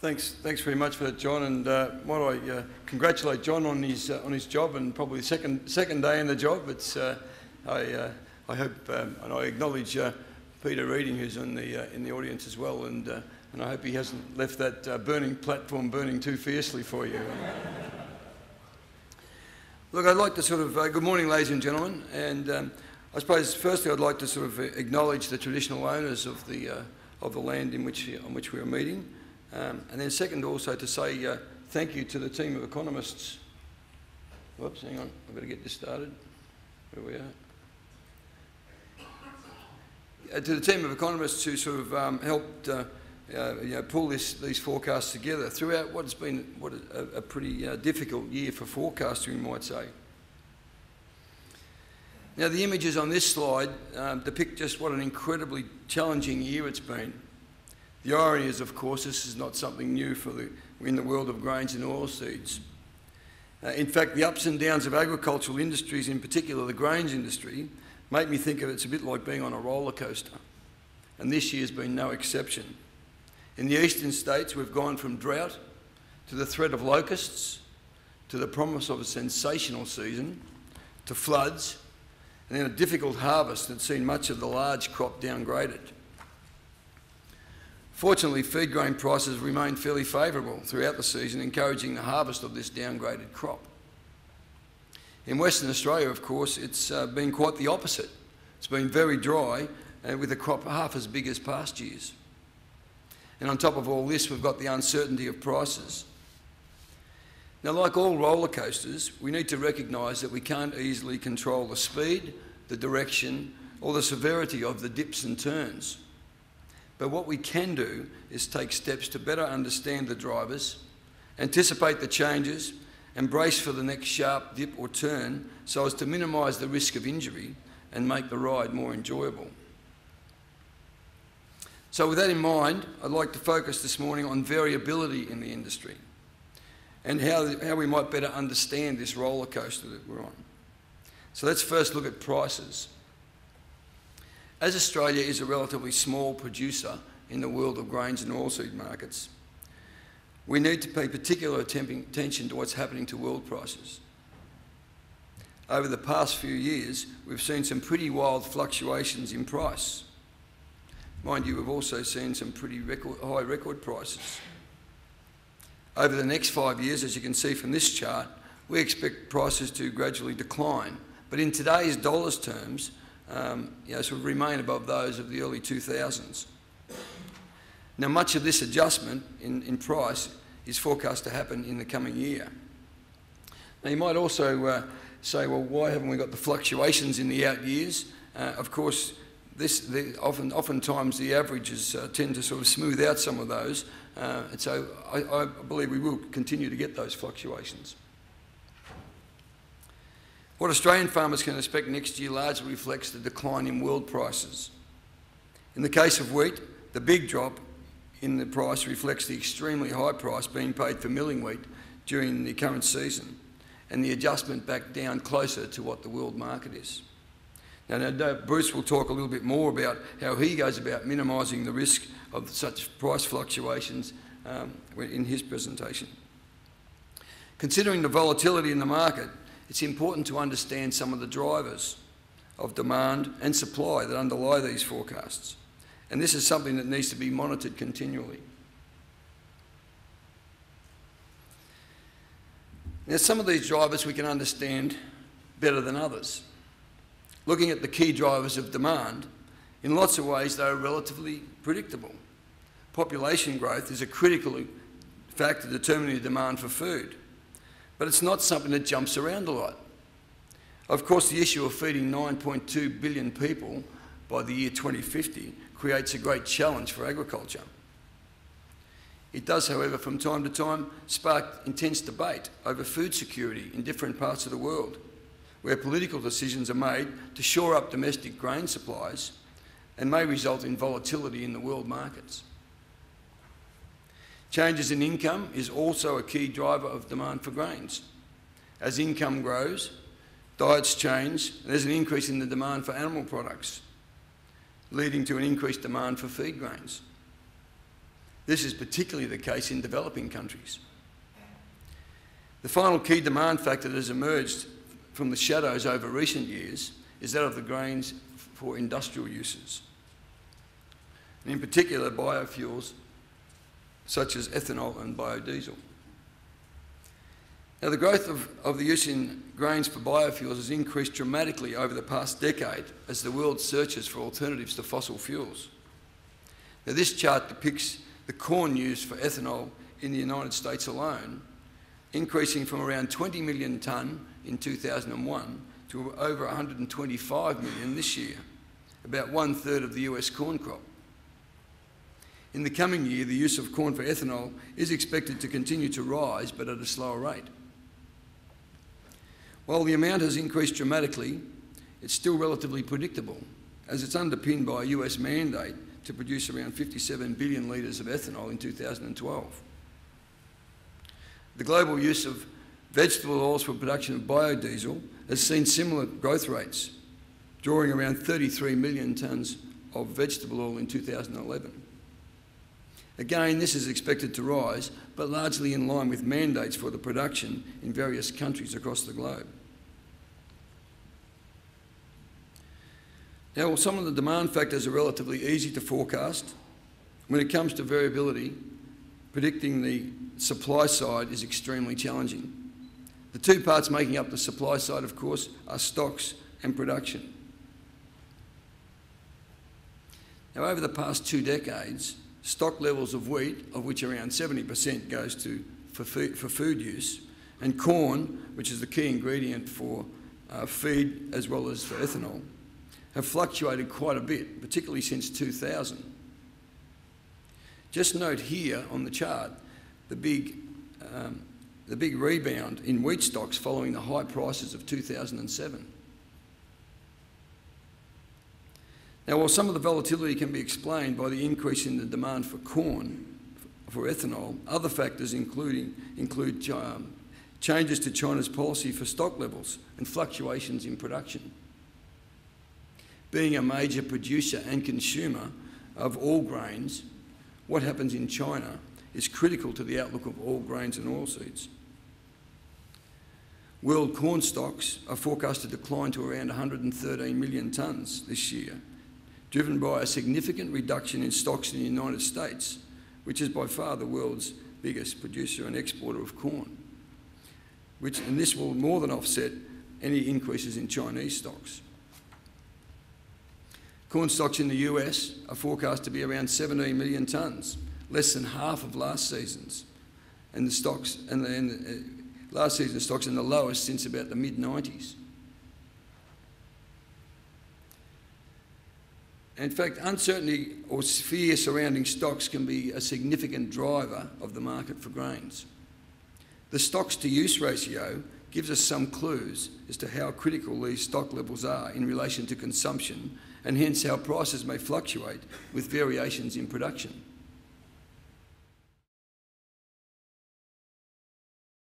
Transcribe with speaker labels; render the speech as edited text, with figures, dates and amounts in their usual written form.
Speaker 1: Thanks very much for that, John. And might I congratulate John on his job, and probably the second day in the job. It's I hope and I acknowledge Peter Reading, who's in the audience as well, and I hope he hasn't left that burning platform burning too fiercely for you. Look, I'd like to sort of good morning, ladies and gentlemen, and I suppose firstly I'd like to sort of acknowledge the traditional owners of the land on which we are meeting. And then second, also to say thank you to the team of economists. Whoops, hang on, I've got to get this started. Where we are. To the team of economists who sort of helped pull these forecasts together throughout what has been a pretty difficult year for forecasting, you might say. Now, the images on this slide depict just what an incredibly challenging year it's been. The irony is, of course, this is not something new in the world of grains and oilseeds. In fact, the ups and downs of agricultural industries, in particular the grains industry, make me think of it's a bit like being on a roller coaster. And this year's been no exception. In the eastern states, we've gone from drought to the threat of locusts, to the promise of a sensational season, to floods, and then a difficult harvest that's seen much of the large crop downgraded. Fortunately, feed grain prices remained fairly favourable throughout the season, encouraging the harvest of this downgraded crop. In Western Australia, of course, it's been quite the opposite. It's been very dry, with the crop half as big as past years. And on top of all this, we've got the uncertainty of prices. Now, like all roller coasters, we need to recognise that we can't easily control the speed, the direction, or the severity of the dips and turns. But what we can do is take steps to better understand the drivers, anticipate the changes, and brace for the next sharp dip or turn so as to minimise the risk of injury and make the ride more enjoyable. So with that in mind, I'd like to focus this morning on variability in the industry and how we might better understand this roller coaster that we're on. So let's first look at prices. As Australia is a relatively small producer in the world of grains and oilseed markets, we need to pay particular attention to what's happening to world prices. Over the past few years, we've seen some pretty wild fluctuations in price. Mind you, we've also seen some pretty high record prices. Over the next 5 years, as you can see from this chart, we expect prices to gradually decline. But in today's dollars terms, sort of remain above those of the early 2000s. Now, much of this adjustment in price is forecast to happen in the coming year. Now, you might also say, well, why haven't we got the fluctuations in the out years? Of course, oftentimes the averages tend to sort of smooth out some of those, and so I believe we will continue to get those fluctuations. What Australian farmers can expect next year largely reflects the decline in world prices. In the case of wheat, the big drop in the price reflects the extremely high price being paid for milling wheat during the current season, and the adjustment back down closer to what the world market is. Now, Bruce will talk a little bit more about how he goes about minimising the risk of such price fluctuations in his presentation. Considering the volatility in the market, it's important to understand some of the drivers of demand and supply that underlie these forecasts. And this is something that needs to be monitored continually. Now, some of these drivers we can understand better than others. Looking at the key drivers of demand, in lots of ways they are relatively predictable. Population growth is a critical factor determining the demand for food. But it's not something that jumps around a lot. Of course, the issue of feeding 9.2 billion people by the year 2050 creates a great challenge for agriculture. It does, however, from time to time spark intense debate over food security in different parts of the world, where political decisions are made to shore up domestic grain supplies and may result in volatility in the world markets. Changes in income is also a key driver of demand for grains. As income grows, diets change, and there's an increase in the demand for animal products, leading to an increased demand for feed grains. This is particularly the case in developing countries. The final key demand factor that has emerged from the shadows over recent years is that of the grains for industrial uses, and in particular biofuels such as ethanol and biodiesel. Now, the growth of the use in grains for biofuels has increased dramatically over the past decade as the world searches for alternatives to fossil fuels. Now, this chart depicts the corn used for ethanol in the United States alone, increasing from around 20 million tonne in 2001 to over 125 million this year, about 1/3 of the US corn crop. In the coming year, the use of corn for ethanol is expected to continue to rise, but at a slower rate. While the amount has increased dramatically, it's still relatively predictable, as it's underpinned by a US mandate to produce around 57 billion litres of ethanol in 2012. The global use of vegetable oils for production of biodiesel has seen similar growth rates, drawing around 33 million tonnes of vegetable oil in 2011. Again, this is expected to rise, but largely in line with mandates for the production in various countries across the globe. Now, while some of the demand factors are relatively easy to forecast, when it comes to variability, predicting the supply side is extremely challenging. The two parts making up the supply side, of course, are stocks and production. Now, over the past 2 decades, stock levels of wheat, of which around 70% goes for food use, and corn, which is the key ingredient for feed as well as for ethanol, have fluctuated quite a bit, particularly since 2000. Just note here on the chart the big rebound in wheat stocks following the high prices of 2007. Now, while some of the volatility can be explained by the increase in the demand for corn for ethanol, other factors include changes to China's policy for stock levels and fluctuations in production. Being a major producer and consumer of all grains, what happens in China is critical to the outlook of all grains and oilseeds. World corn stocks are forecast to decline to around 113 million tonnes this year, driven by a significant reduction in stocks in the United States, which is by far the world's biggest producer and exporter of corn, and this will more than offset any increases in Chinese stocks. Corn stocks in the US are forecast to be around 17 million tonnes, less than half of last season's, and last season's stocks are the lowest since about the mid-90s. In fact, uncertainty or fear surrounding stocks can be a significant driver of the market for grains. The stocks-to-use ratio gives us some clues as to how critical these stock levels are in relation to consumption, and hence how prices may fluctuate with variations in production.